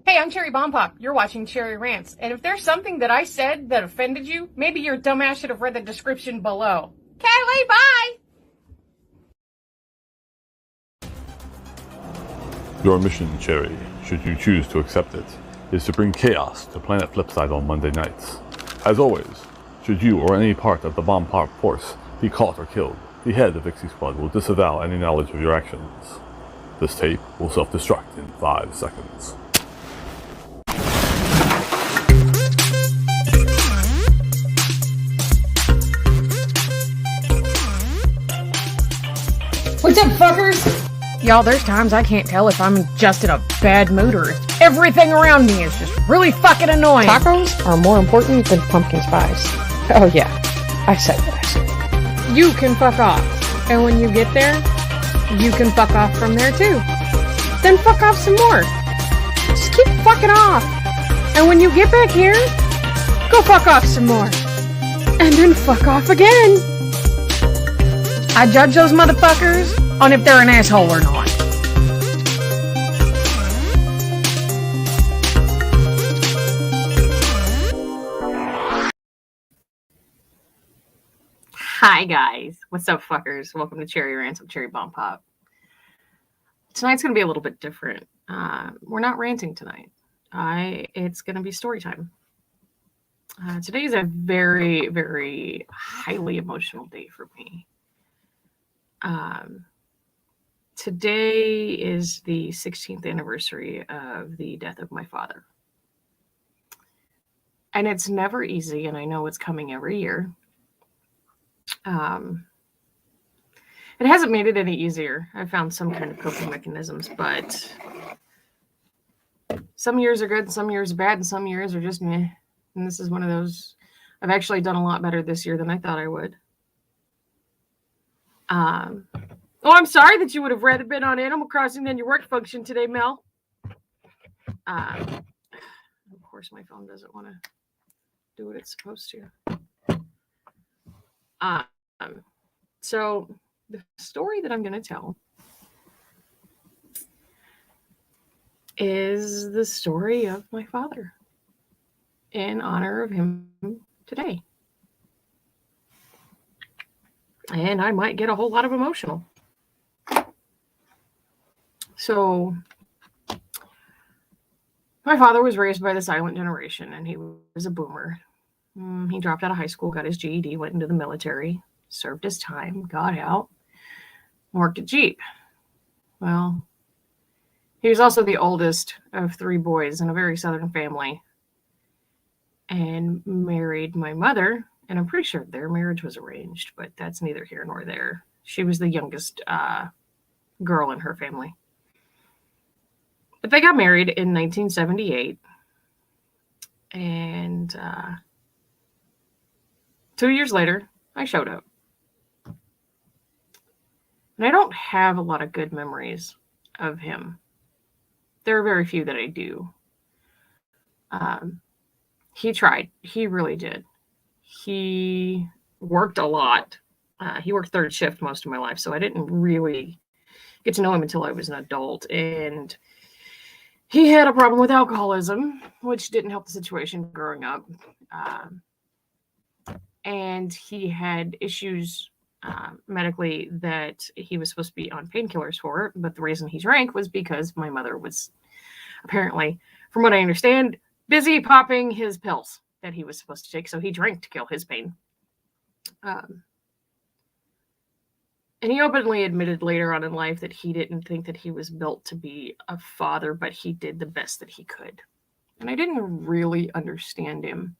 Hey, I'm Cherry Bomb Pop. You're watching Cherry Rants. And if there's something that I said that offended you, maybe your dumbass should have read the description below. Kelly, bye! Your mission, Cherry, should you choose to accept it, is to bring chaos to planet Flipside on Monday nights. As always, should you or any part of the Bomb Pop force be caught or killed, the head of Ixie Squad will disavow any knowledge of your actions. This tape will self-destruct in 5 seconds. What's up, fuckers? Y'all, there's times I can't tell if I'm just in a bad mood or if everything around me is just really fucking annoying. Tacos are more important than pumpkin spice. Oh yeah, I said that. You can fuck off. And when you get there, you can fuck off from there too. Then fuck off some more. Just keep fucking off. And when you get back here, go fuck off some more. And then fuck off again. I judge those motherfuckers on if they're an asshole or not. Hi guys, what's up fuckers? Welcome to Cherry Rants with Cherry Bomb Pop. Tonight's going to be a little bit different. We're not ranting tonight. It's going to be story time. Today is a very, very highly emotional day for me. Today is the 16th anniversary of the death of my father. And it's never easy, and I know it's coming every year. It hasn't made it any easier. I found some kind of coping mechanisms, but some years are good, some years are bad, and some years are just meh. And this is one of those. I've actually done a lot better this year than I thought I would. Oh, I'm sorry that you would have rather been on Animal Crossing than your work function today, Mel. Of course, my phone doesn't want to do what it's supposed to. So the story that I'm going to tell is the story of my father in honor of him today. And I might get a whole lot of emotional. So my father was raised by the silent generation, and he was a boomer. He dropped out of high school, got his GED, went into the military, served his time, got out, worked at Jeep. Well, he was also the oldest of 3 boys in a very Southern family, and married my mother, and I'm pretty sure their marriage was arranged, but that's neither here nor there. She was the youngest girl in her family. But they got married in 1978, and 2 years later, I showed up. And I don't have a lot of good memories of him. There are very few that I do. He tried. He really did. He worked a lot. He worked 3rd shift most of my life, so I didn't really get to know him until I was an adult. And he had a problem with alcoholism, which didn't help the situation growing up. And he had issues medically that he was supposed to be on painkillers for. But the reason he drank was because my mother was apparently, from what I understand, busy popping his pills that he was supposed to take. So he drank to kill his pain. And he openly admitted later on in life that he didn't think that he was built to be a father, but he did the best that he could. And I didn't really understand him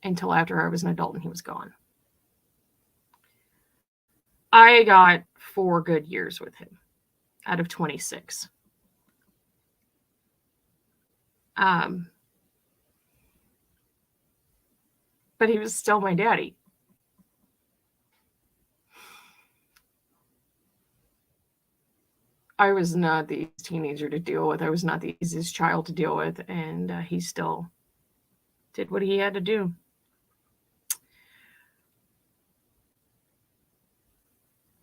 until after I was an adult and he was gone. I got 4 good years with him out of 26. But he was still my daddy. I was not the easiest teenager to deal with. I was not the easiest child to deal with. And he still did what he had to do.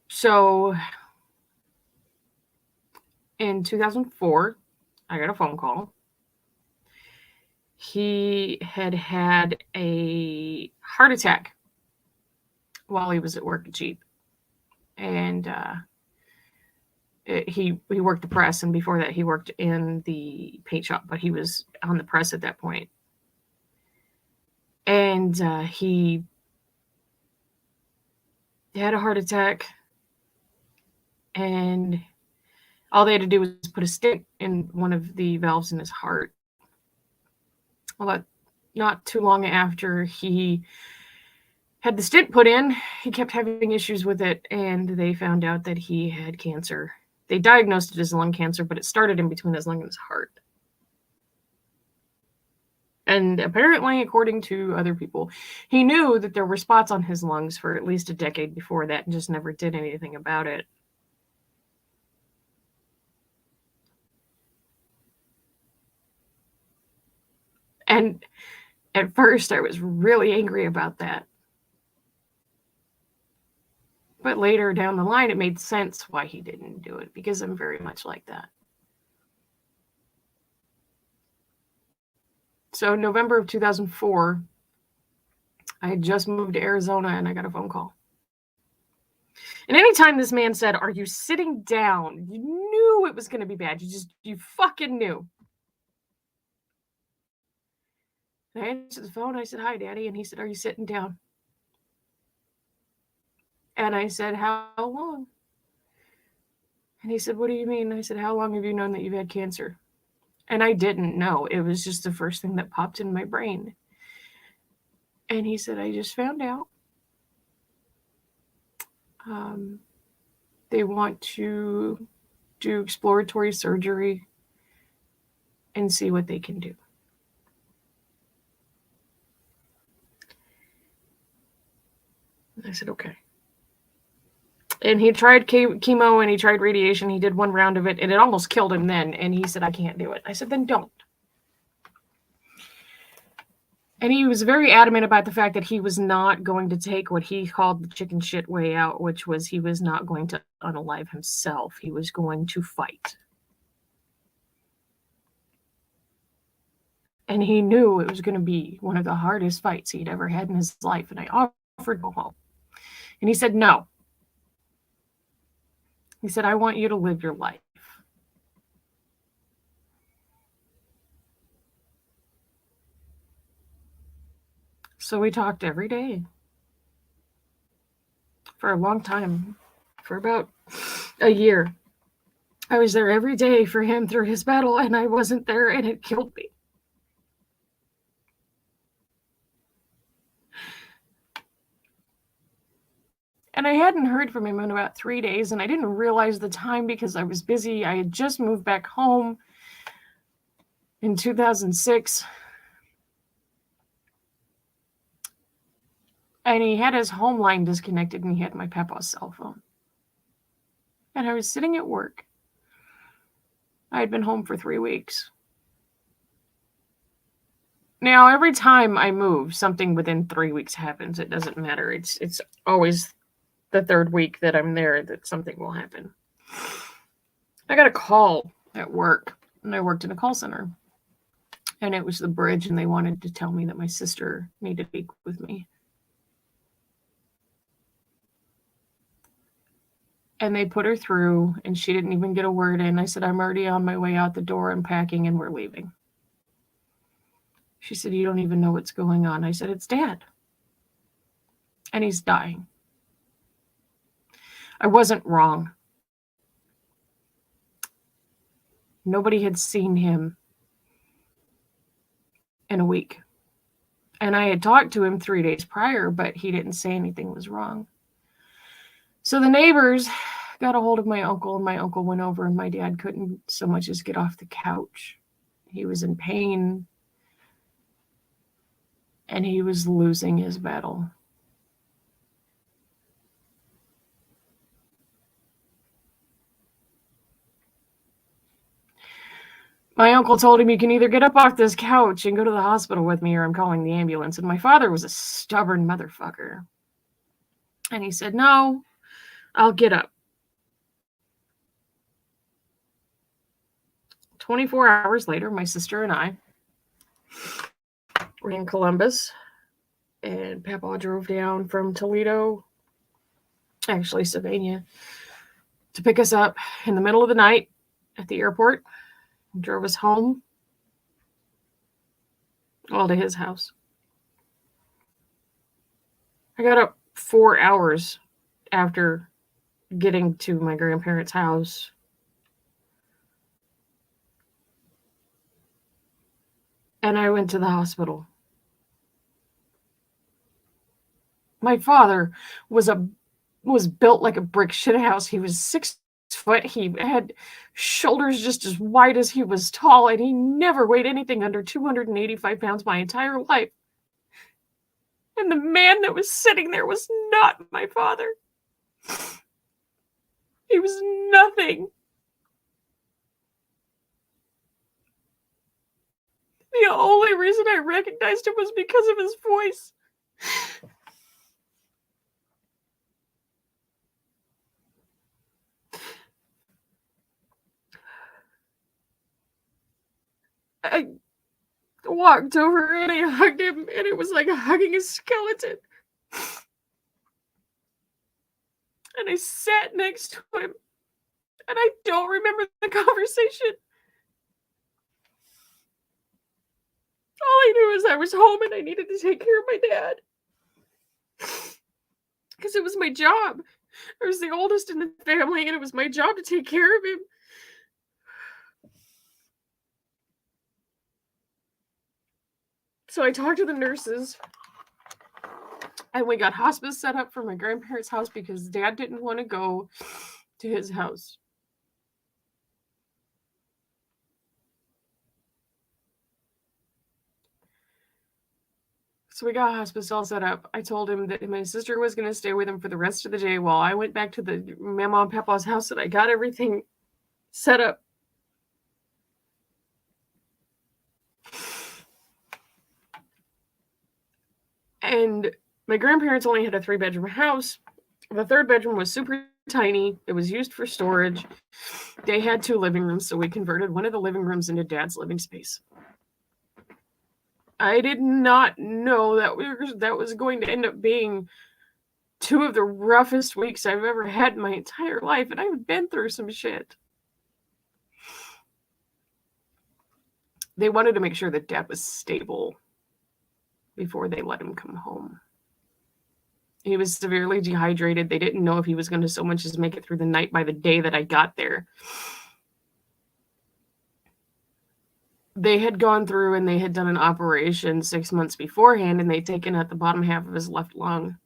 So in 2004, I got a phone call. He had a heart attack while he was at work at Jeep. And he worked the press, and before that he worked in the paint shop, but he was on the press at that point. And he had a heart attack, and all they had to do was put a stick in one of the valves in his heart. Well, not too long after he had the stent put in, he kept having issues with it, and they found out that he had cancer. They diagnosed it as lung cancer, but it started in between his lung and his heart. And apparently, according to other people, he knew that there were spots on his lungs for at least a decade before that and just never did anything about it. And at first, I was really angry about that. But later down the line, it made sense why he didn't do it, because I'm very much like that. So November of 2004, I had just moved to Arizona, and I got a phone call. And anytime this man said, "Are you sitting down?" you knew it was going to be bad. You fucking knew. And I answered the phone. I said, "Hi, Daddy." And he said, "Are you sitting down?" And I said, "How long?" And he said, "What do you mean?" I said, "How long have you known that you've had cancer?" And I didn't know. It was just the first thing that popped in my brain. And he said, "I just found out. They want to do exploratory surgery and see what they can do." I said, "Okay." And he tried chemo and he tried radiation. He did one round of it, and it almost killed him then. And he said, "I can't do it." I said, "Then don't." And he was very adamant about the fact that he was not going to take what he called the chicken shit way out, which was he was not going to unalive himself. He was going to fight. And he knew it was going to be one of the hardest fights he'd ever had in his life. And I offered to go home. And he said, "No." He said, "I want you to live your life." So we talked every day for a long time, for about a year. I was there every day for him through his battle, and I wasn't there, and it killed me. And I hadn't heard from him in about 3 days, and I didn't realize the time because I was busy. I had just moved back home in 2006. And he had his home line disconnected, and he had my papa's cell phone. And I was sitting at work. I had been home for 3 weeks. Now, every time I move, something within 3 weeks happens. It doesn't matter. It's always the third week that I'm there that something will happen. I got a call at work, and I worked in a call center. And it was the bridge, and they wanted to tell me that my sister needed to speak with me. And they put her through, and she didn't even get a word in. I said, "I'm already on my way out the door. I'm packing, and we're leaving." She said, "You don't even know what's going on." I said, "It's Dad. And he's dying." I wasn't wrong. Nobody had seen him in a week. And I had talked to him 3 days prior, but he didn't say anything was wrong. So the neighbors got a hold of my uncle, and my uncle went over, and my dad couldn't so much as get off the couch. He was in pain, and he was losing his battle. My uncle told him, "You can either get up off this couch and go to the hospital with me, or I'm calling the ambulance." And my father was a stubborn motherfucker. And he said, "No, I'll get up." 24 hours later, my sister and I were in Columbus, and Papa drove down from Toledo, actually Savannah, to pick us up in the middle of the night at the airport. He drove us home, well, to his house. I got up 4 hours after getting to my grandparents' house. And I went to the hospital. My father was built like a brick shithouse. He was 6 foot. He had shoulders just as wide as he was tall, and he never weighed anything under 285 pounds my entire life. And the man that was sitting there was not my father. He was nothing. The only reason I recognized him was because of his voice. I walked over and I hugged him, and it was like hugging a skeleton. And I sat next to him, and I don't remember the conversation. All I knew is I was home and I needed to take care of my dad. Because it was my job. I was the oldest in the family, and it was my job to take care of him. So I talked to the nurses, and we got hospice set up for my grandparents' house because Dad didn't want to go to his house. So we got hospice all set up. I told him that my sister was going to stay with him for the rest of the day while I went back to the Mama and Papa's house, and I got everything set up. And my grandparents only had a 3-bedroom house. The 3rd bedroom was super tiny. It was used for storage. They had 2 living rooms, so we converted one of the living rooms into Dad's living space. I did not know that was going to end up being 2 of the roughest weeks I've ever had in my entire life, and I've been through some shit. They wanted to make sure that Dad was stable before they let him come home. He was severely dehydrated. They didn't know if he was going to so much as make it through the night by the day that I got there. They had gone through and they had done an operation 6 months beforehand, and they'd taken out the bottom half of his left lung.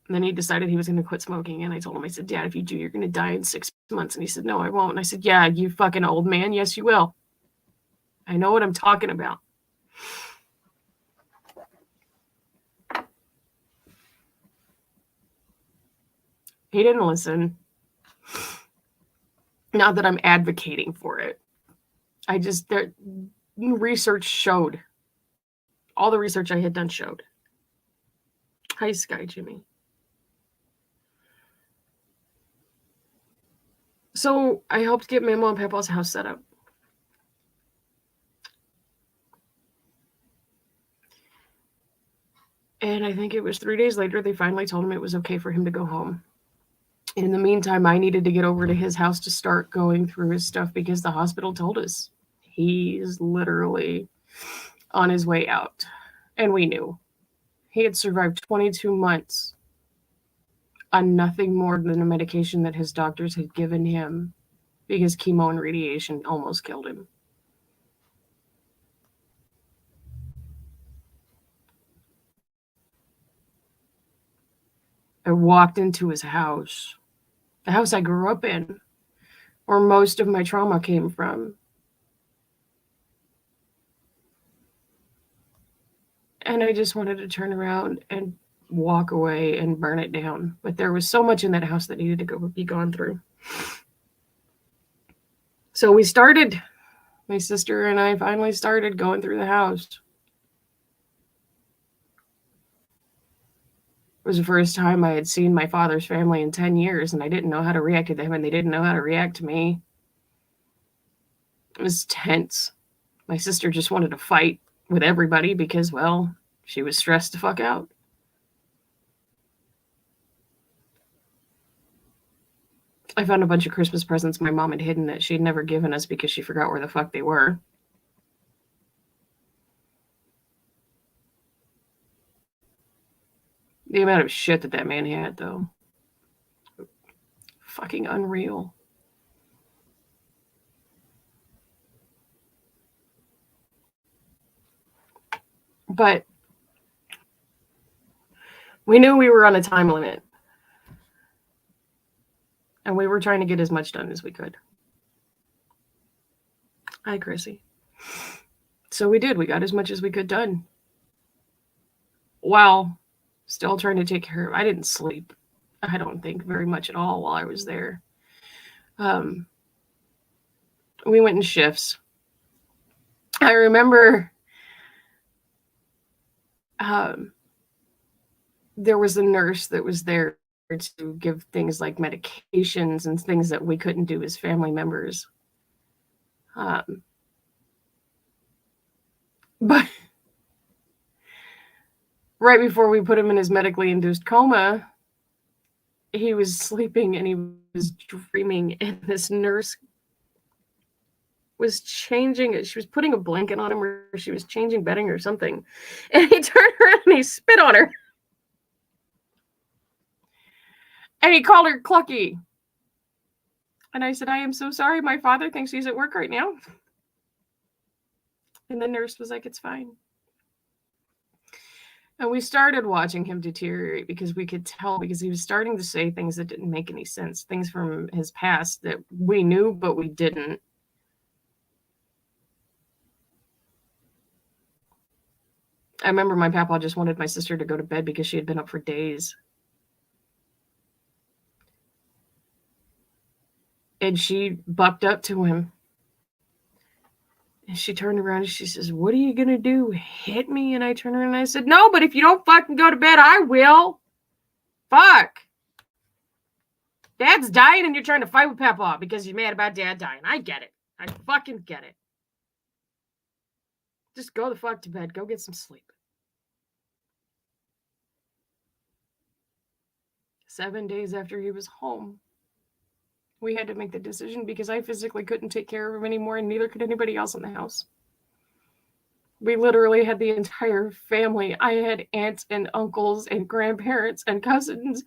And then he decided he was going to quit smoking, and I told him, I said, Dad, if you do, you're going to die in 6 months. And he said, no, I won't. And I said, yeah, you fucking old man. Yes, you will. I know what I'm talking about. He didn't listen. Not that I'm advocating for it. Research showed. All the research I had done showed. Hi, Sky Jimmy. So I helped get Mama and Papa's house set up. And I think it was 3 days later, they finally told him it was okay for him to go home. In the meantime, I needed to get over to his house to start going through his stuff because the hospital told us he is literally on his way out. And we knew. He had survived 22 months on nothing more than a medication that his doctors had given him because chemo and radiation almost killed him. I walked into his house, the house I grew up in, where most of my trauma came from. And I just wanted to turn around and walk away and burn it down. But there was so much in that house that needed to be gone through. So we started, my sister and I finally started going through the house. It was the first time I had seen my father's family in 10 years, and I didn't know how to react to them, and they didn't know how to react to me. It was tense. My sister just wanted to fight with everybody because, well, she was stressed the fuck out. I found a bunch of Christmas presents my mom had hidden that she'd never given us because she forgot where the fuck they were. The amount of shit that man had, though. Fucking unreal. But we knew we were on a time limit. And we were trying to get as much done as we could. Hi, Chrissy. So we did. We got as much as we could done. While still trying to take care of... I didn't sleep, I don't think, very much at all while I was there. We went in shifts. I remember there was a nurse that was there to give things like medications and things that we couldn't do as family members. But right before we put him in his medically induced coma, he was sleeping and he was dreaming, and this nurse was changing. She was putting a blanket on him, or she was changing bedding or something. And he turned around and he spit on her. And he called her Clucky. And I said, I am so sorry. My father thinks he's at work right now. And the nurse was like, it's fine. And we started watching him deteriorate because we could tell, because he was starting to say things that didn't make any sense, things from his past that we knew, but we didn't. I remember my papa just wanted my sister to go to bed because she had been up for days. And she bucked up to him. And she turned around and she says, what are you going to do? Hit me? And I turned around and I said, no, but if you don't fucking go to bed, I will. Fuck. Dad's dying and you're trying to fight with Papa because you're mad about Dad dying. I get it. I fucking get it. Just go the fuck to bed. Go get some sleep. 7 days after he was home, we had to make the decision because I physically couldn't take care of him anymore, and neither could anybody else in the house. We literally had the entire family. I had aunts and uncles and grandparents and cousins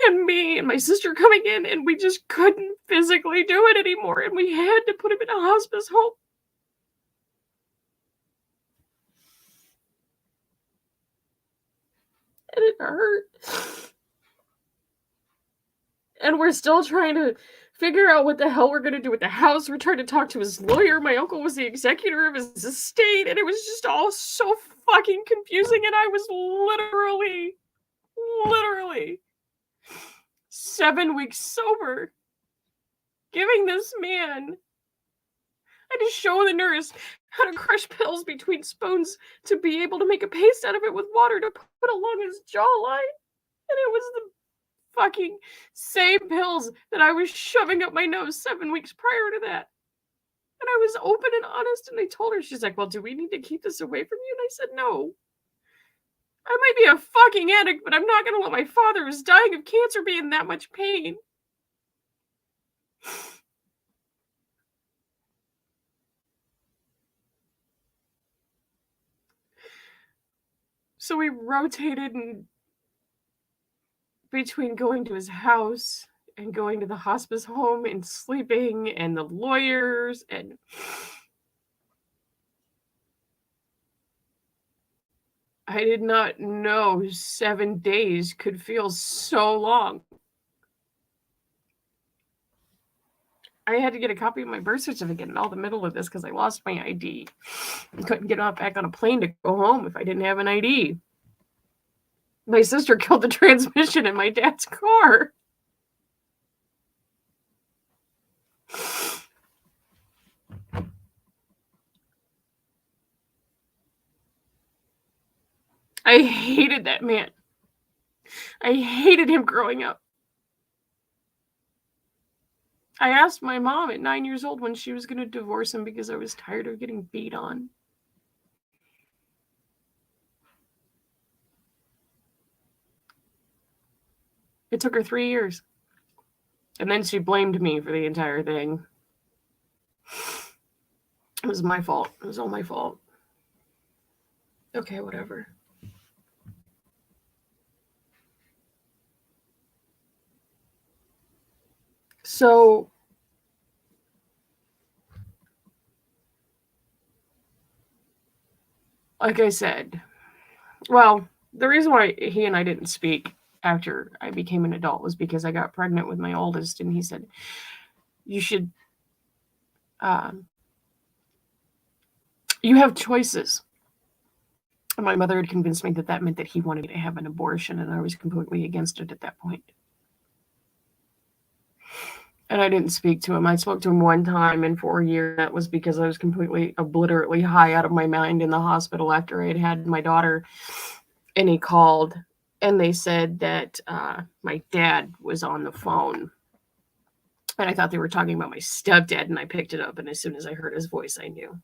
and me and my sister coming in, and we just couldn't physically do it anymore, and we had to put him in a hospice home. And it hurt. And we're still trying to figure out what the hell we're going to do with the house. We're trying to talk to his lawyer. My uncle was the executor of his estate, and it was just all so fucking confusing. And I was literally 7 weeks sober, giving this man... I had to show the nurse how to crush pills between spoons to be able to make a paste out of it with water to put along his jawline. And it was the fucking same pills that I was shoving up my nose 7 weeks prior to that. And I was open and honest, and I told her, she's like, well, do we need to keep this away from you? And I said, no. I might be a fucking addict, but I'm not going to let my father, who's dying of cancer, be in that much pain. So we rotated between going to his house and going to the hospice home and sleeping and the lawyers, and I did not know 7 days could feel so long. I had to get a copy of my birth certificate in all the middle of this because I lost my ID. I couldn't get back on a plane to go home if I didn't have an ID. My sister killed the transmission in my dad's car. I hated that man. I hated him growing up. I asked my mom at 9 years old when she was going to divorce him because I was tired of getting beat on. It took her 3 years. And then she blamed me for the entire thing. It was my fault. It was all my fault. Okay, whatever. So, like I said, well, the reason why he and I didn't speak after I became an adult was because I got pregnant with my oldest, and he said, you should, you have choices. And my mother had convinced me that that meant that he wanted me to have an abortion, and I was completely against it at that point. And I didn't speak to him. I spoke to him one time in 4 years. That was because I was completely obliterately high out of my mind in the hospital after I had had my daughter. And he called, and they said that my dad was on the phone. And I thought they were talking about my stepdad, and I picked it up. And as soon as I heard his voice, I knew.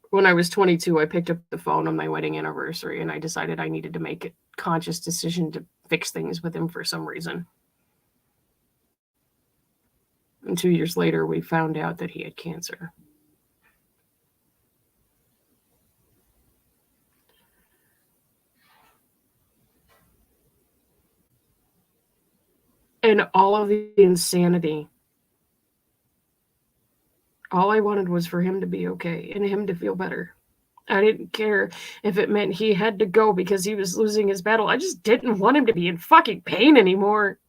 When I was 22, I picked up the phone on my wedding anniversary, and I decided I needed to make a conscious decision to fix things with him for some reason. And 2 years later, we found out that he had cancer. And all of the insanity, all I wanted was for him to be okay and him to feel better. I didn't care if it meant he had to go because he was losing his battle. I just didn't want him to be in fucking pain anymore.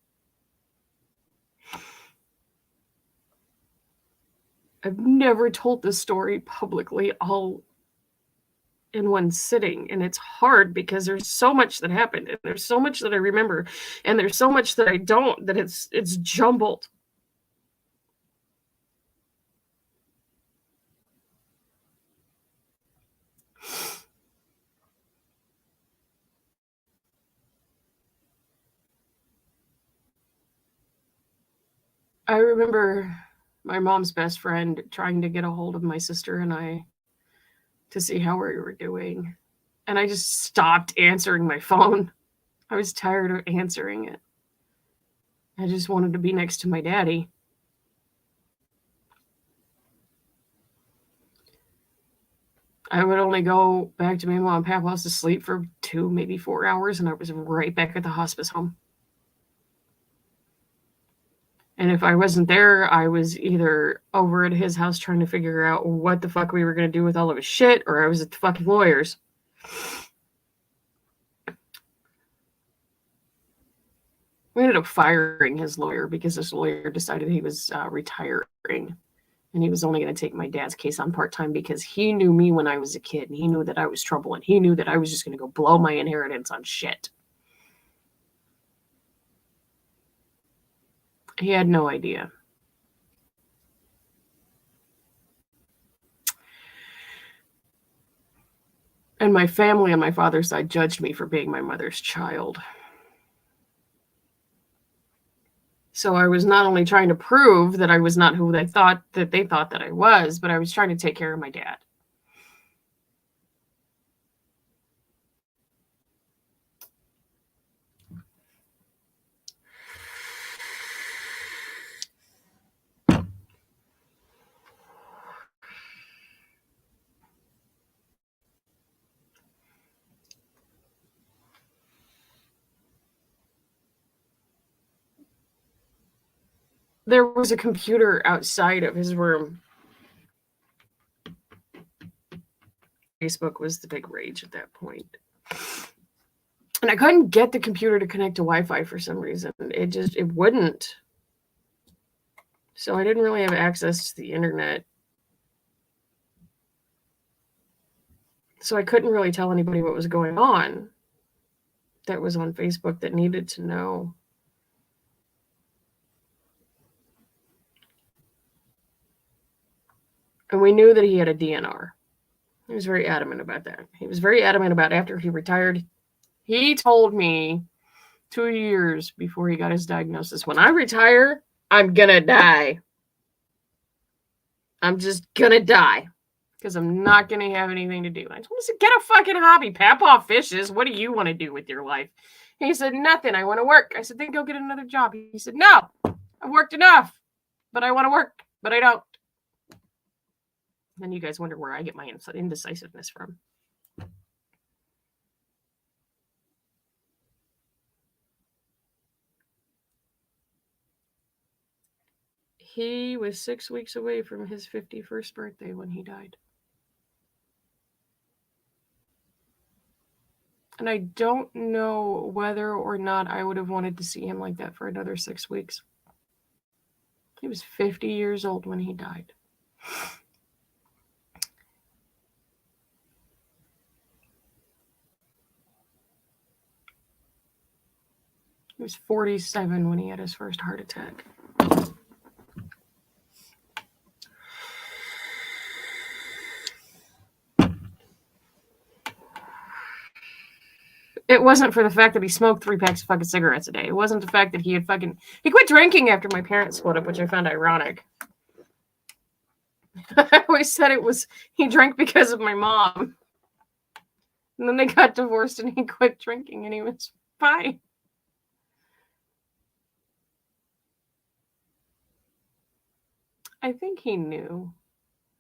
I've never told this story publicly all in one sitting, and it's hard because there's so much that happened, and there's so much that I remember, and there's so much that I don't, that it's jumbled. I remember my mom's best friend trying to get a hold of my sister and I to see how we were doing. And I just stopped answering my phone. I was tired of answering it. I just wanted to be next to my daddy. I would only go back to my mom and papa's to sleep for 2, maybe 4 hours, and I was right back at the hospice home. And if I wasn't there, I was either over at his house trying to figure out what the fuck we were going to do with all of his shit, or I was at the fucking lawyer's. We ended up firing his lawyer because his lawyer decided he was retiring. And he was only going to take my dad's case on part-time because he knew me when I was a kid. And he knew that I was trouble. And he knew that I was just going to go blow my inheritance on shit. He had no idea. And my family on my father's side judged me for being my mother's child. So I was not only trying to prove that I was not who they thought that I was, but I was trying to take care of my dad. There was a computer outside of his room. Facebook was the big rage at that point. And I couldn't get the computer to connect to Wi-Fi for some reason. It wouldn't. So I didn't really have access to the internet. So I couldn't really tell anybody what was going on that was on Facebook that needed to know. And we knew that he had a DNR. He was very adamant about that. He was very adamant about after he retired. He told me 2 years before he got his diagnosis, when I retire, I'm gonna die. I'm just gonna die. Because I'm not gonna have anything to do. I told him, I said, get a fucking hobby. Pap off fishes. What do you want to do with your life? He said, nothing. I want to work. I said, then go get another job. He said, no, I've worked enough. But I want to work. But I don't. Then you guys wonder where I get my indecisiveness from. He was 6 weeks away from his 51st birthday when he died. And I don't know whether or not I would have wanted to see him like that for another 6 weeks. He was 50 years old when he died. He was 47 when he had his first heart attack. It wasn't for the fact that he smoked 3 packs of fucking cigarettes a day. It wasn't the fact that he quit drinking after my parents split up, which I found ironic. I always said he drank because of my mom. And then they got divorced and he quit drinking and he was fine. I think he knew.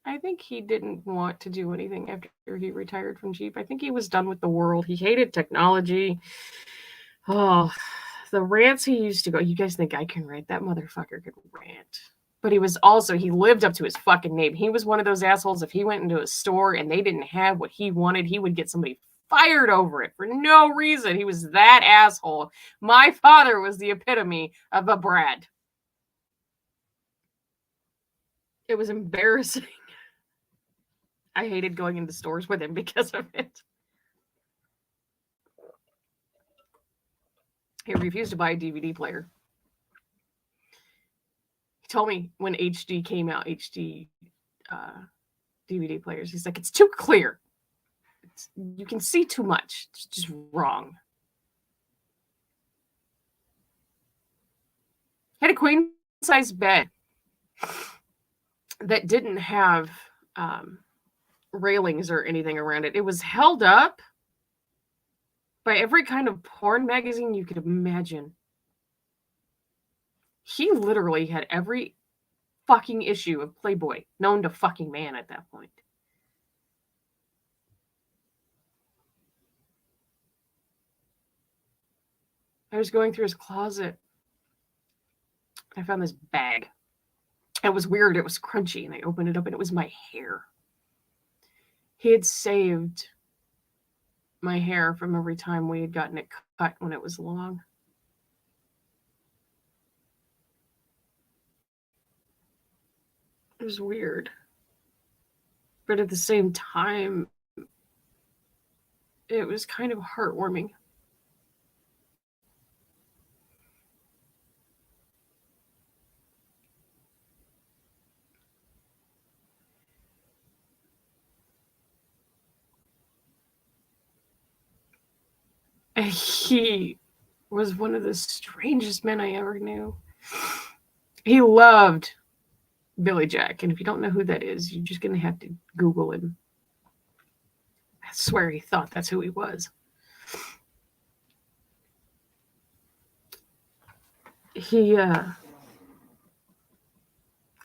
I think he didn't want to do anything after he retired from Jeep. I think he was done with the world. He hated technology. Oh, the rants he used to go. You guys think I can rant? That motherfucker could rant. But he lived up to his fucking name. He was one of those assholes. If he went into a store and they didn't have what he wanted, he would get somebody fired over it for no reason. He was that asshole. My father was the epitome of a brat. It was embarrassing. I hated going into stores with him because of it. He refused to buy a DVD player. He told me when HD came out, HD DVD players, he's like, it's too clear. You can see too much. It's just wrong. He had a queen size bed that didn't have railings or anything around it. It was held up by every kind of porn magazine you could imagine. He literally had every fucking issue of Playboy known to fucking man at that point. I was going through his closet. I found this bag. It was weird. It was crunchy, and I opened it up, and it was my hair. He had saved my hair from every time we had gotten it cut when it was long. It was weird. But at the same time, it was kind of heartwarming. He was one of the strangest men I ever knew. He loved Billy Jack, and if you don't know who that is, you're just going to have to Google him. I swear he thought that's who he was. He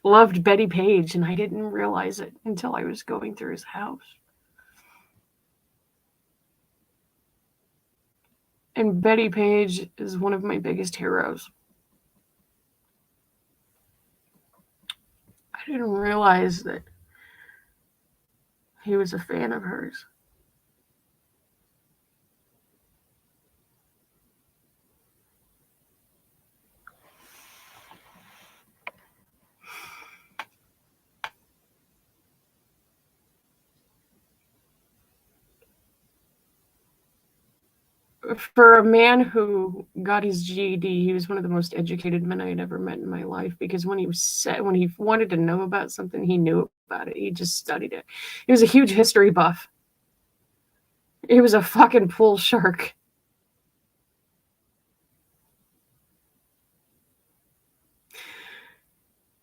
loved Betty Page, and I didn't realize it until I was going through his house. And Betty Page is one of my biggest heroes. I didn't realize that he was a fan of hers. For a man who got his GED, he was one of the most educated men I had ever met in my life, because when he wanted to know about something, he knew about it. He just studied it. He was a huge history buff. He was a fucking pool shark.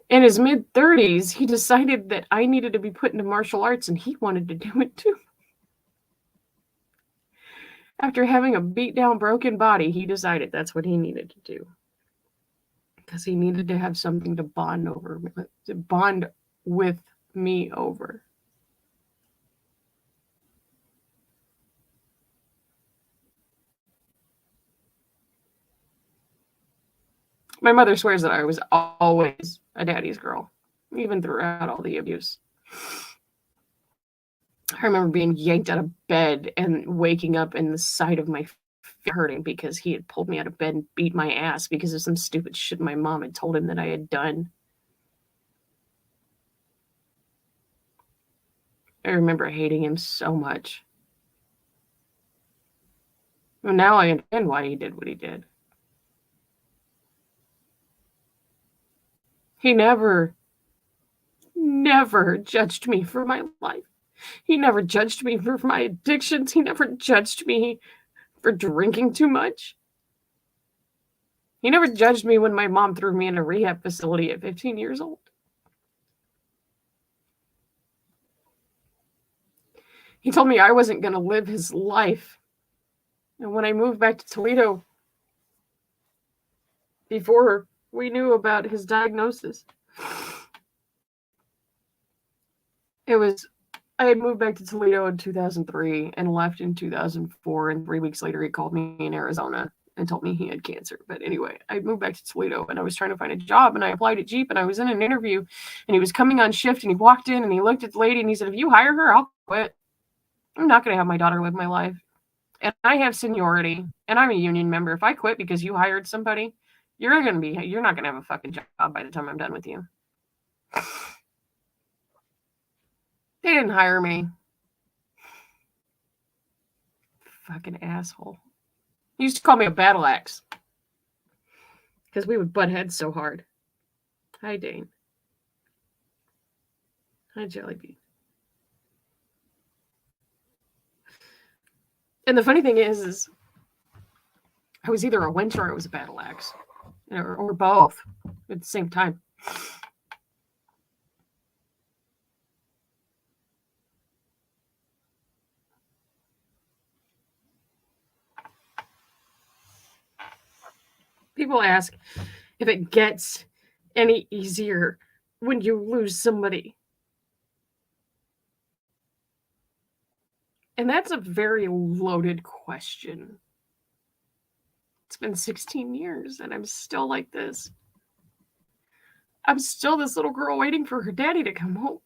In his mid-30s, he decided that I needed to be put into martial arts, and he wanted to do it too. After having a beat-down, broken body, he decided that's what he needed to do. Because he needed to have something to bond with me over. My mother swears that I was always a daddy's girl, even throughout all the abuse. I remember being yanked out of bed and waking up and the side of my feet hurting because he had pulled me out of bed and beat my ass because of some stupid shit my mom had told him that I had done. I remember hating him so much. Well, now I understand why he did what he did. He never judged me for my life. He never judged me for my addictions. He never judged me for drinking too much. He never judged me when my mom threw me in a rehab facility at 15 years old. He told me I wasn't going to live his life. And when I moved back to Toledo, before we knew about his diagnosis, I had moved back to Toledo in 2003 and left in 2004. And 3 weeks later, he called me in Arizona and told me he had cancer. But anyway, I moved back to Toledo and I was trying to find a job, and I applied at Jeep, and I was in an interview, and he was coming on shift, and he walked in and he looked at the lady and he said, "If you hire her, I'll quit. I'm not going to have my daughter live my life. And I have seniority and I'm a union member. If I quit because you hired somebody, you're not going to have a fucking job by the time I'm done with you." They didn't hire me. Fucking asshole. He used to call me a battle axe because we would butt heads so hard. Hi, Dane. Hi, Jellybean. And the funny thing is I was either a winch or I was a battle axe, or both at the same time. People ask if it gets any easier when you lose somebody. And that's a very loaded question. It's been 16 years and I'm still like this. I'm still this little girl waiting for her daddy to come home.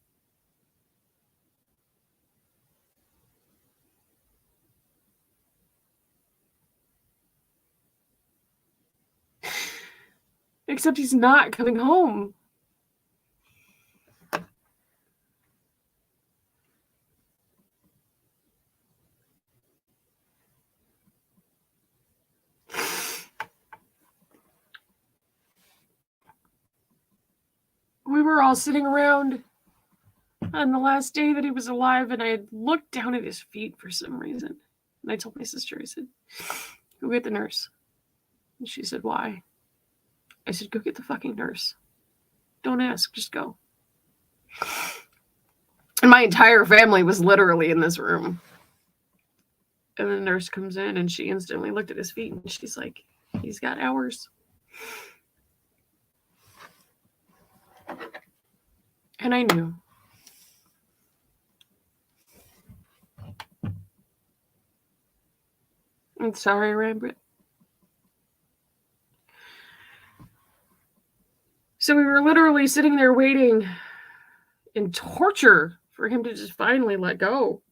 Except he's not coming home. We were all sitting around on the last day that he was alive, and I had looked down at his feet for some reason. And I told my sister, I said, "Go get the nurse." And she said, "Why?" I said, "Go get the fucking nurse. Don't ask, just go." And my entire family was literally in this room. And the nurse comes in and she instantly looked at his feet and she's like, "He's got hours." And I knew. I'm sorry, Rambrit. So we were literally sitting there waiting in torture for him to just finally let go.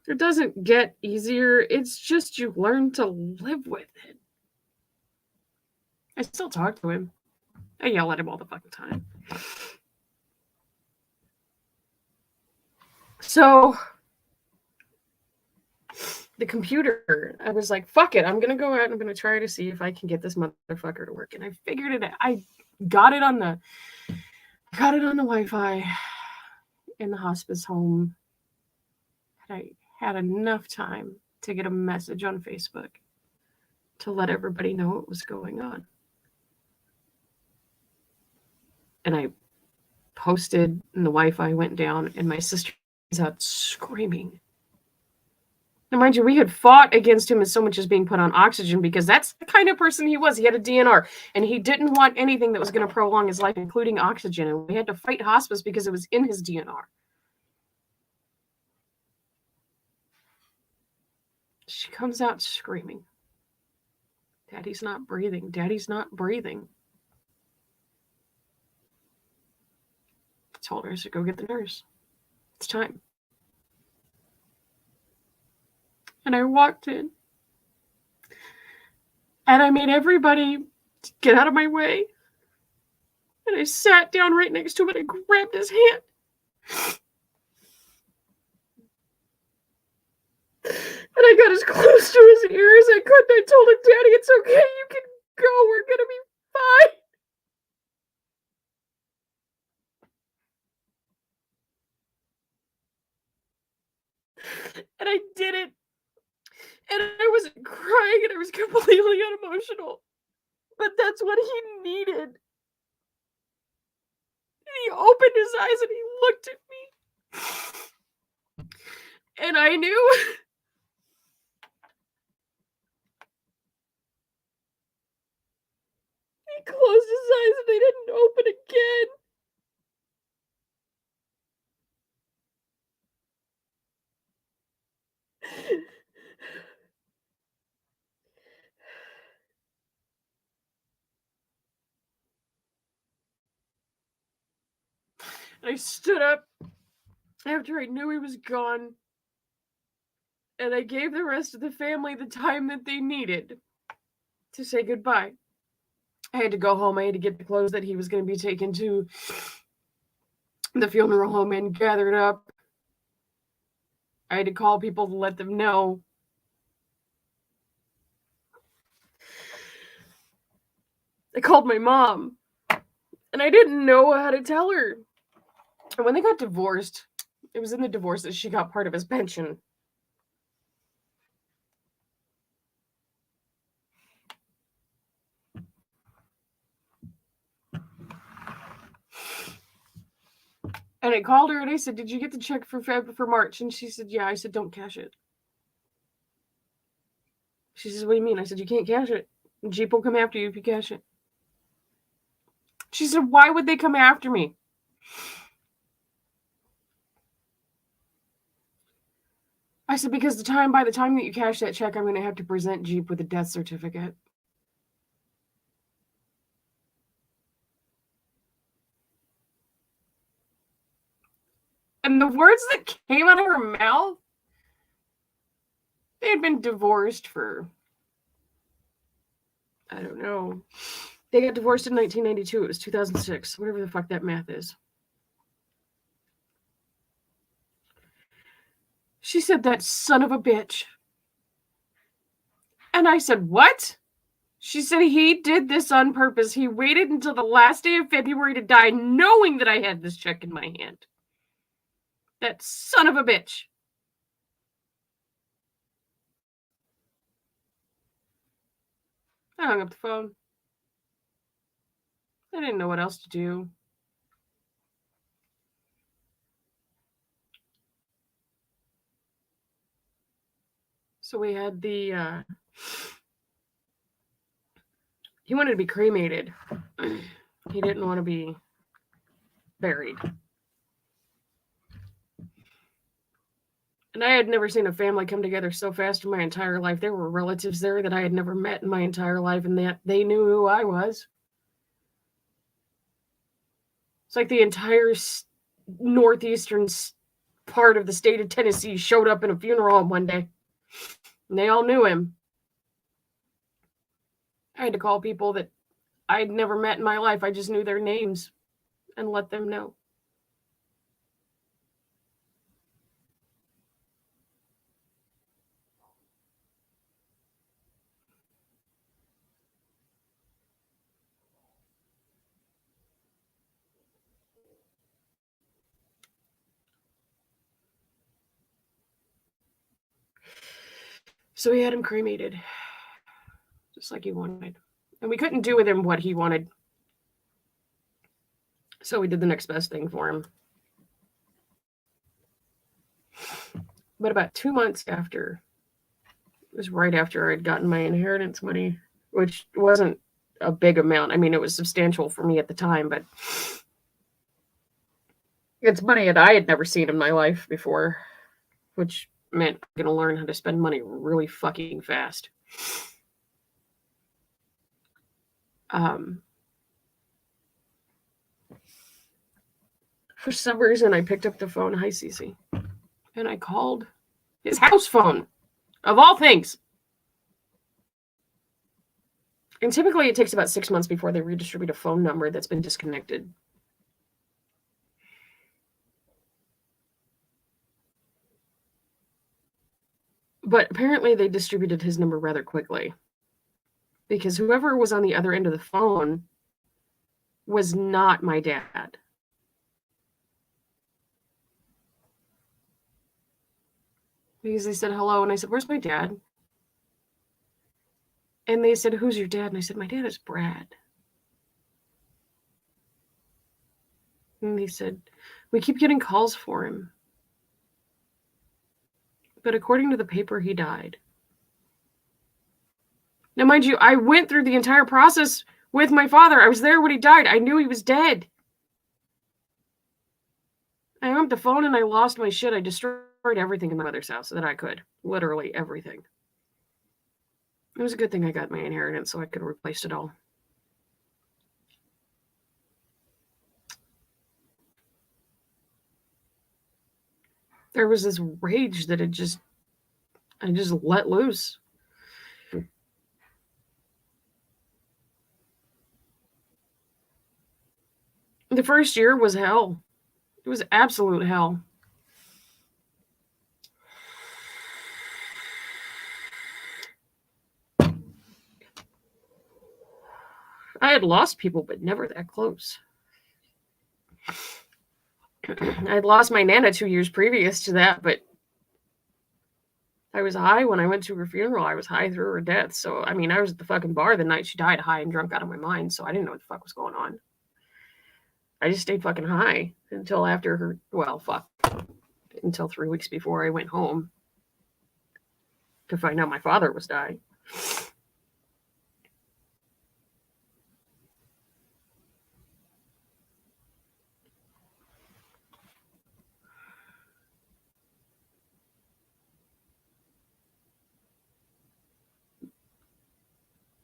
It doesn't get easier. It's just you learn to live with it. I still talk to him. I yell at him all the fucking time. So the computer. I was like, fuck it. I'm going to go out and I'm going to try to see if I can get this motherfucker to work. And I figured it out. I got it on the Wi-Fi in the hospice home. I had enough time to get a message on Facebook to let everybody know what was going on. And I posted, and the Wi-Fi went down, and my sister was out screaming. Now, mind you, we had fought against him as so much as being put on oxygen because that's the kind of person he was. He had a DNR, and he didn't want anything that was going to prolong his life, including oxygen. And we had to fight hospice because it was in his DNR. She comes out screaming, "Daddy's not breathing. Daddy's not breathing." I told her, I said, go get the nurse. It's time. And I walked in. And I made everybody get out of my way. And I sat down right next to him and I grabbed his hand. And I got as close to his ear as I could. And I told him, "Daddy, it's okay. You can go. We're going to be fine." And I did it. And I wasn't crying and I was completely unemotional. But that's what he needed. And he opened his eyes and he looked at me. And I knew. He closed his eyes and they didn't open again. And I stood up after I knew he was gone. And I gave the rest of the family the time that they needed to say goodbye. I had to go home. I had to get the clothes that he was going to be taken to the funeral home and gathered up. I had to call people to let them know. I called my mom. And I didn't know how to tell her. And when they got divorced, it was in the divorce that she got part of his pension. And I called her and I said, "Did you get the check for March?" And she said, "Yeah." I said, "Don't cash it." She says, "What do you mean?" I said, "You can't cash it. Jeep will come after you if you cash it." She said, "Why would they come after me?" I said, "Because by the time that you cash that check, I'm going to have to present Jeep with a death certificate." And the words that came out of her mouth, they had been divorced for, I don't know. They got divorced in 1992. It was 2006, whatever the fuck that math is. She said, "That son of a bitch." And I said, "What?" She said, "He did this on purpose. He waited until the last day of February to die, knowing that I had this check in my hand. That son of a bitch." I hung up the phone. I didn't know what else to do. So we had the, he wanted to be cremated. He didn't want to be buried. And I had never seen a family come together so fast in my entire life. There were relatives there that I had never met in my entire life, and that they knew who I was. It's like the entire northeastern part of the state of Tennessee showed up in a funeral home one day. And they all knew him. I had to call people that I'd never met in my life. I just knew their names and let them know. So he had him cremated, just like he wanted. And we couldn't do with him what he wanted. So we did the next best thing for him. But about 2 months after, it was right after I'd gotten my inheritance money, which wasn't a big amount. I mean, it was substantial for me at the time, but it's money that I had never seen in my life before, which meant I'm going to learn how to spend money really fucking fast. For some reason, I picked up the phone. Hi, Cece. And I called his house phone, of all things. And typically it takes about 6 months before they redistribute a phone number that's been disconnected. But apparently they distributed his number rather quickly, because whoever was on the other end of the phone was not my dad. Because they said hello, and I said, "Where's my dad?" And they said, "Who's your dad?" And I said, "My dad is Brad." And they said, "We keep getting calls for him, but according to the paper, he died." Now, mind you, I went through the entire process with my father. I was there when he died. I knew he was dead. I hung up the phone and I lost my shit. I destroyed everything in my mother's house that I could. Literally everything. It was a good thing I got my inheritance so I could replace it all. There was this rage that I just let loose. The first year was hell. It was absolute hell. I had lost people, but never that close. I'd lost my Nana 2 years previous to that, but I was high when I went to her funeral. I was high through her death. So, I mean, I was at the fucking bar the night she died, high and drunk out of my mind. So I didn't know what the fuck was going on. I just stayed fucking high until after her, until 3 weeks before I went home to find out my father was dying.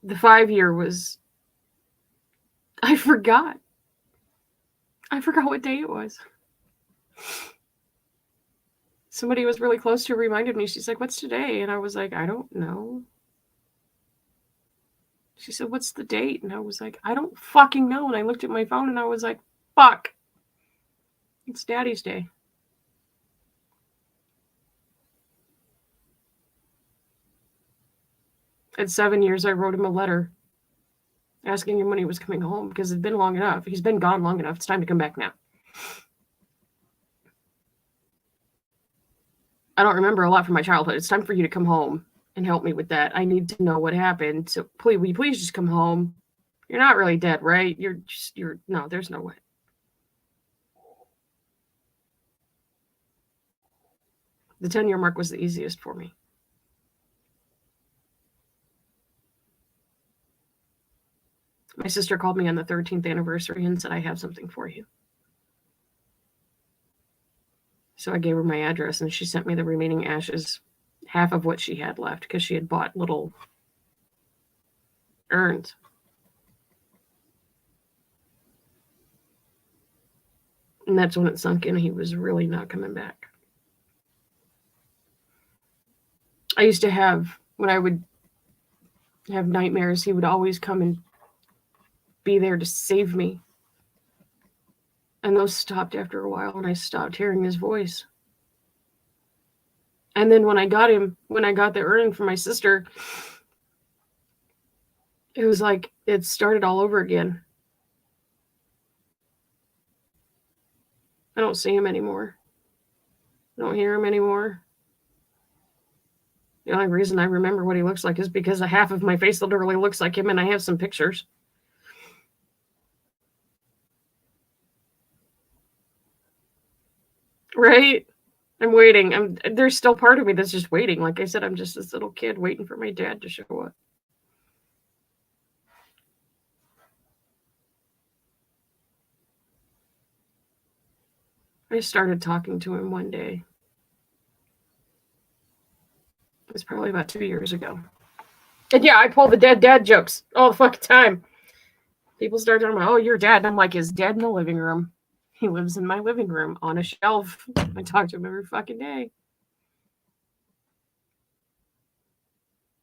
The 5-year was, I forgot what day it was. Somebody was really close to reminded me. She's like, "What's today?" And I was like, "I don't know." She said, "What's the date?" And I was like, "I don't fucking know." And I looked at my phone and I was like, "Fuck. It's Daddy's Day." At 7 years, I wrote him a letter asking him when he was coming home because it'd been long enough. He's been gone long enough. It's time to come back now. I don't remember a lot from my childhood. It's time for you to come home and help me with that. I need to know what happened. So please, will you please just come home? You're not really dead, right? No, there's no way. The 10-year mark was the easiest for me. My sister called me on the 13th anniversary and said, "I have something for you." So I gave her my address and she sent me the remaining ashes, half of what she had left, because she had bought little urns. And that's when it sunk in. He was really not coming back. I used to have, when I would have nightmares, he would always come and be there to save me. And those stopped after a while, and I stopped hearing his voice. And then when I got the urn from my sister, it was like it started all over again. I don't see him anymore. I don't hear him anymore. The only reason I remember what he looks like is because half of my face literally looks like him, and I have some pictures. Right? I'm waiting. There's still part of me that's just waiting. Like I said, I'm just this little kid waiting for my dad to show up. I started talking to him one day. It was probably about 2 years ago. And yeah, I pull the dead dad jokes all the fucking time. People start talking about, oh, your dad. And I'm like, he's dead in the living room. He lives in my living room on a shelf. I talk to him every fucking day.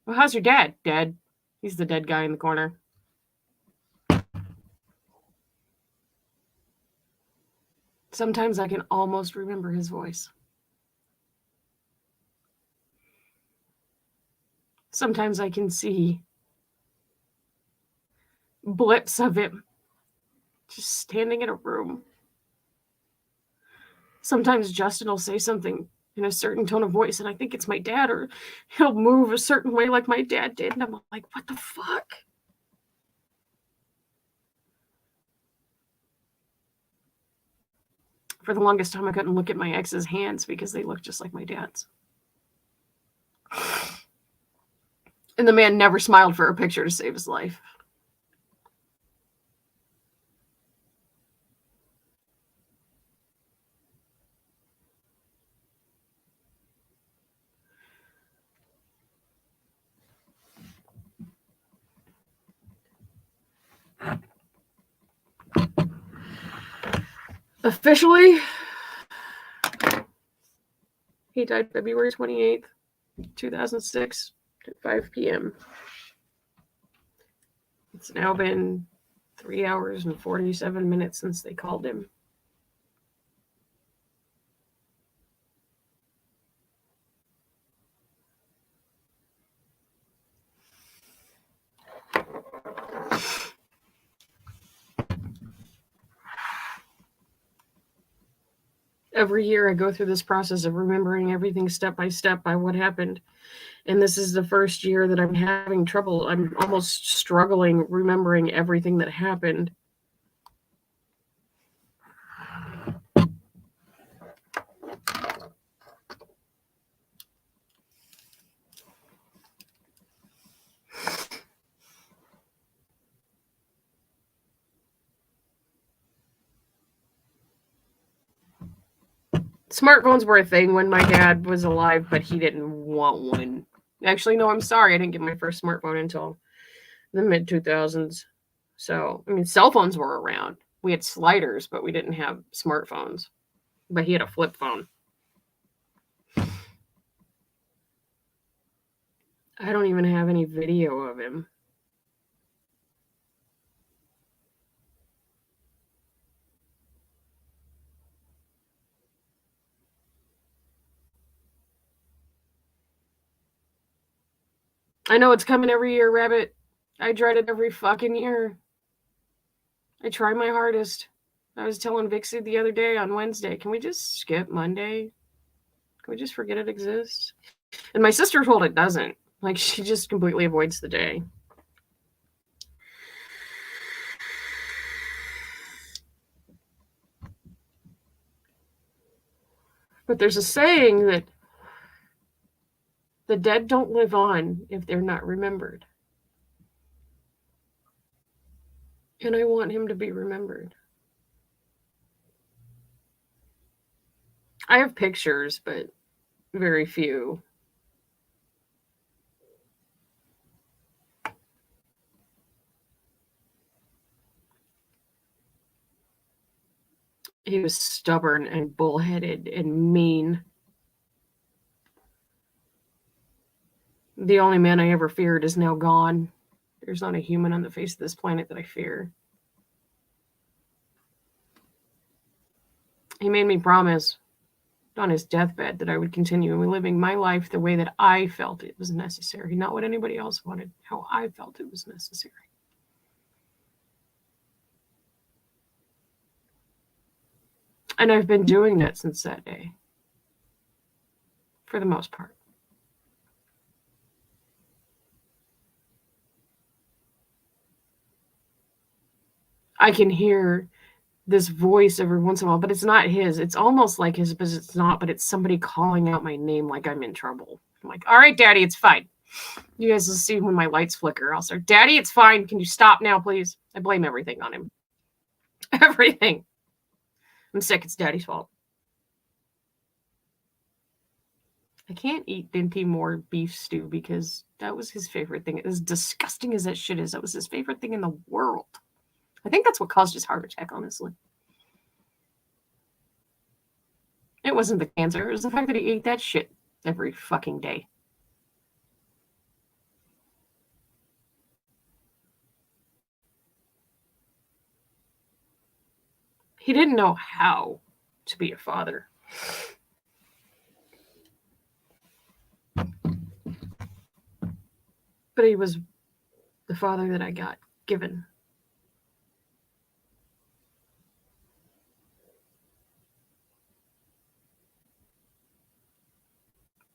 Well, how's your dad? Dead. He's the dead guy in the corner. Sometimes I can almost remember his voice. Sometimes I can see blips of him just standing in a room. Sometimes Justin will say something in a certain tone of voice, and I think it's my dad, or he'll move a certain way like my dad did, and I'm like, what the fuck? For the longest time, I couldn't look at my ex's hands because they looked just like my dad's. And the man never smiled for a picture to save his life. Officially, he died February 28th, 2006 at 5 p.m. It's now been 3 hours and 47 minutes since they called him. Every year I go through this process of remembering everything step by step by what happened. And this is the first year that I'm having trouble. I'm almost struggling remembering everything that happened. Smartphones were a thing when my dad was alive, but he didn't want one. Actually, no, I'm sorry. I didn't get my first smartphone until the mid-2000s. So, I mean, cell phones were around. We had sliders, but we didn't have smartphones. But he had a flip phone. I don't even have any video of him. I know it's coming every year, Rabbit. I dread it every fucking year. I try my hardest. I was telling Vixie the other day on Wednesday, can we just skip Monday? Can we just forget it exists? And my sister told it doesn't. Like, she just completely avoids the day. But there's a saying that the dead don't live on if they're not remembered. And I want him to be remembered. I have pictures, but very few. He was stubborn and bullheaded and mean. The only man I ever feared is now gone. There's not a human on the face of this planet that I fear. He made me promise on his deathbed that I would continue living my life the way that I felt it was necessary, not what anybody else wanted, how I felt it was necessary. And I've been doing that since that day, for the most part. I can hear this voice every once in a while, but it's not his. It's almost like his, but it's not, but it's somebody calling out my name like I'm in trouble. I'm like, all right, Daddy, it's fine. You guys will see when my lights flicker. I'll start, Daddy, it's fine. Can you stop now, please? I blame everything on him. Everything. I'm sick. It's Daddy's fault. I can't eat Dinty Moore beef stew because that was his favorite thing. As disgusting as that shit is, that was his favorite thing in the world. I think that's what caused his heart attack, honestly. It wasn't the cancer. It was the fact that he ate that shit every fucking day. He didn't know how to be a father. But he was the father that I got given.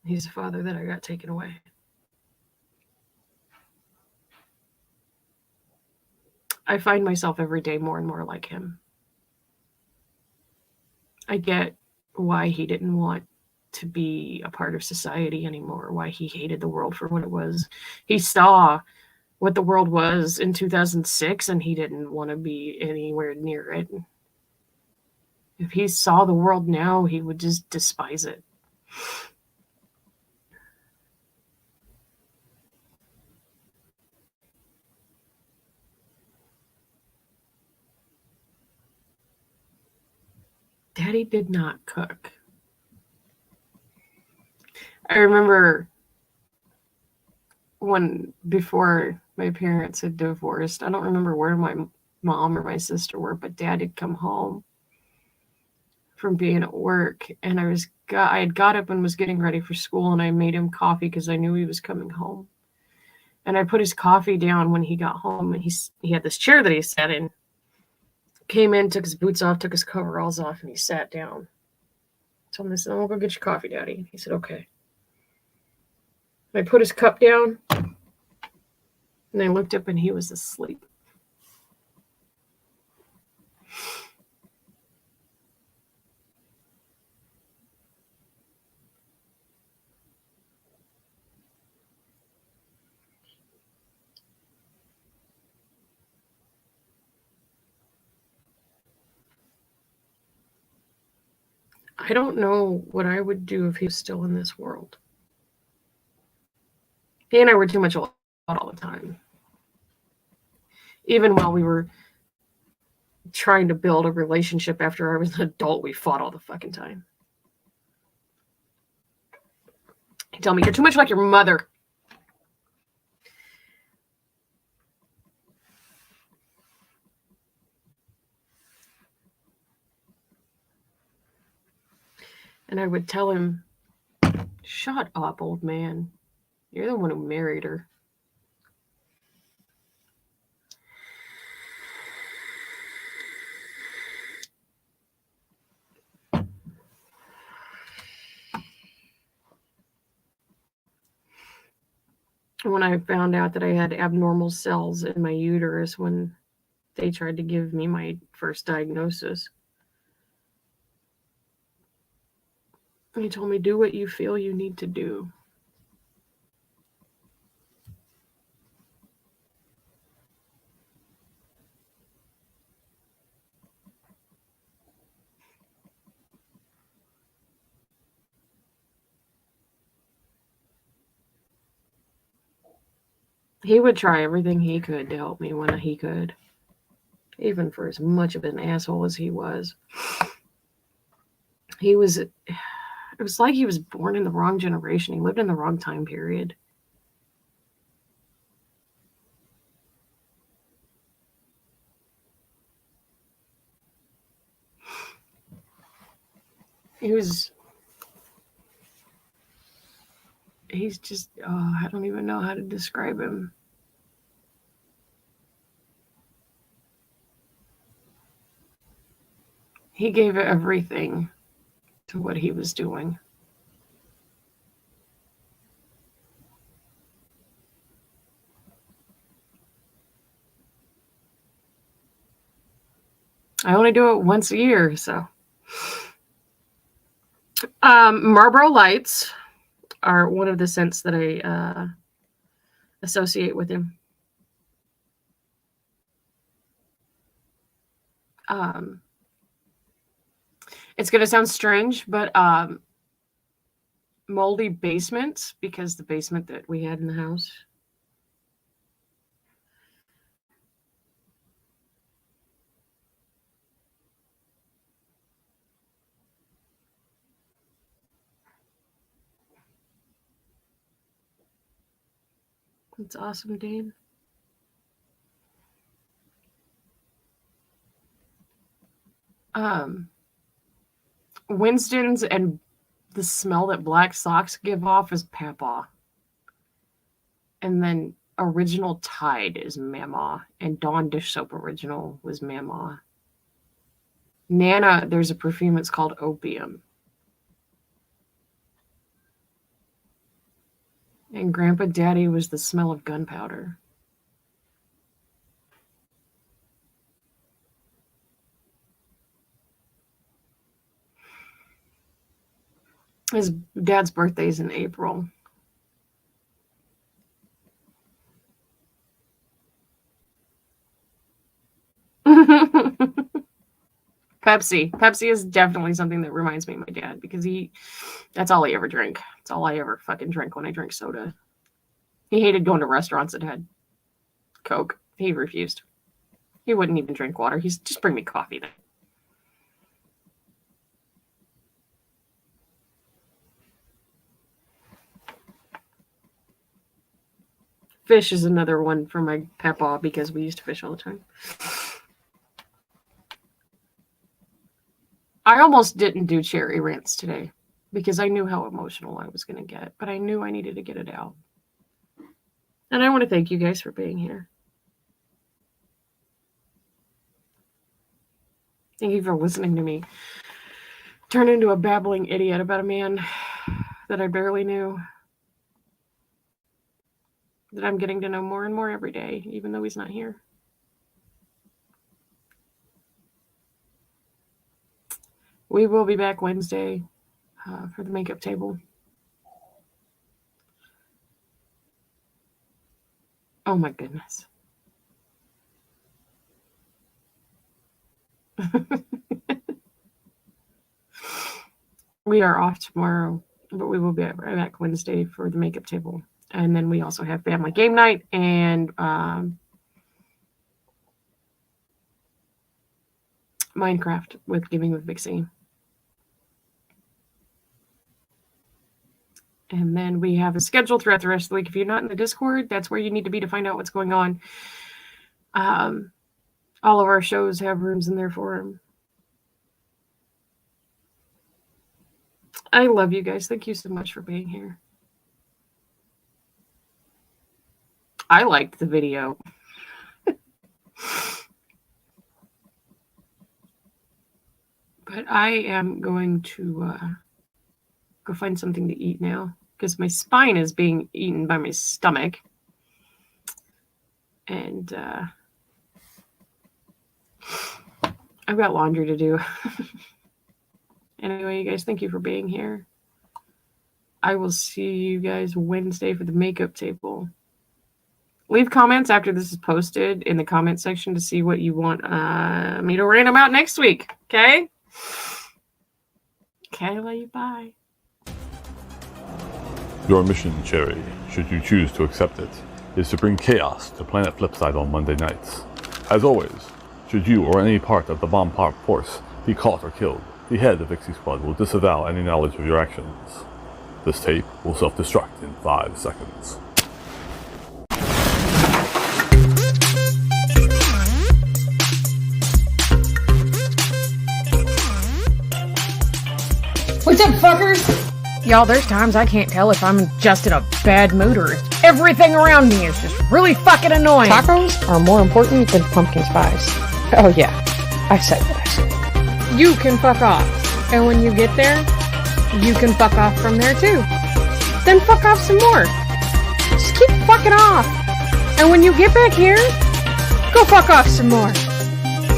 He's the father that I got taken away. I find myself every day more and more like him. I get why he didn't want to be a part of society anymore, why he hated the world for what it was. He saw what the world was in 2006 and he didn't want to be anywhere near it. If he saw the world now, he would just despise it. Daddy did not cook. I remember before my parents had divorced, I don't remember where my mom or my sister were, but Dad had come home from being at work, and I had got up and was getting ready for school, and I made him coffee because I knew he was coming home. And I put his coffee down when he got home, and he had this chair that he sat in. Came in, took his boots off, took his coveralls off, and he sat down. Told him, I said, I'll go get your coffee, Daddy. He said, okay. I put his cup down, and I looked up, and he was asleep. I don't know what I would do if he was still in this world. He and I were too much alone all the time. Even while we were trying to build a relationship after I was an adult, we fought all the fucking time. He'd tell me, you're too much like your mother. And I would tell him, shut up, old man. You're the one who married her. When I found out that I had abnormal cells in my uterus when they tried to give me my first diagnosis, he told me, do what you feel you need to do. He would try everything he could to help me when he could, even for as much of an asshole as he was. It was like he was born in the wrong generation. He lived in the wrong time period. He's just, I don't even know how to describe him. He gave everything to what he was doing. I only do it once a year, so. Marlboro Lights are one of the scents that I associate with him. It's going to sound strange, but moldy basement, because the basement that we had in the house. That's awesome, Dane. Winston's and the smell that black socks give off is Papa. And then Original Tide is Mama. And Dawn Dish Soap Original was Mama. Nana, there's a perfume, it's called Opium. And Grandpa Daddy was the smell of gunpowder. His dad's birthday is in April. Pepsi. Pepsi is definitely something that reminds me of my dad, because that's all he ever drank. That's all I ever fucking drank when I drank soda. He hated going to restaurants that had Coke. He refused. He wouldn't even drink water. He's just bring me coffee then. Fish is another one for my papa, because we used to fish all the time. I almost didn't do cherry rants today because I knew how emotional I was going to get, but I knew I needed to get it out. And I want to thank you guys for being here. Thank you for listening to me turn into a babbling idiot about a man that I barely knew, that I'm getting to know more and more every day, even though he's not here. We will be back Wednesday for the makeup table. Oh my goodness. We are off tomorrow, but we will be right back Wednesday for the makeup table. And then we also have family game night and Minecraft with Gaming with Big C. And then we have a schedule throughout the rest of the week. If you're not in the Discord, that's where you need to be to find out what's going on. All of our shows have rooms in there for them. I love you guys. Thank you so much for being here. I liked the video. But I am going to go find something to eat now, because my spine is being eaten by my stomach. And I've got laundry to do. Anyway, you guys, thank you for being here. I will see you guys Wednesday for the makeup table. Leave comments after this is posted in the comment section to see what you want me to rant about next week. Okay? Okay, I love you. Bye. Your mission, Cherry, should you choose to accept it, is to bring chaos to planet Flipside on Monday nights. As always, should you or any part of the bomb park force be caught or killed, the head of Ixie Squad will disavow any knowledge of your actions. This tape will self-destruct in 5 seconds. What's up, fuckers? Y'all, there's times I can't tell if I'm just in a bad mood or if everything around me is just really fucking annoying. Tacos are more important than pumpkin spice. Oh yeah, I said what I said. You can fuck off. And when you get there, you can fuck off from there too. Then fuck off some more. Just keep fucking off. And when you get back here, go fuck off some more.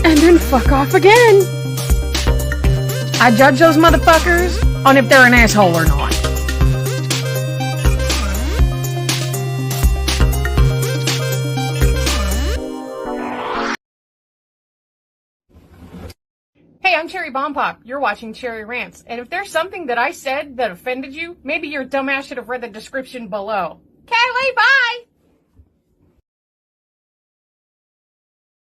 and then fuck off again. I judge those motherfuckers on if they're an asshole or not. Hey, I'm Cherry Bomb Pop. You're watching Cherry Rants. And if there's something that I said that offended you, maybe your dumbass should have read the description below. Okay, bye!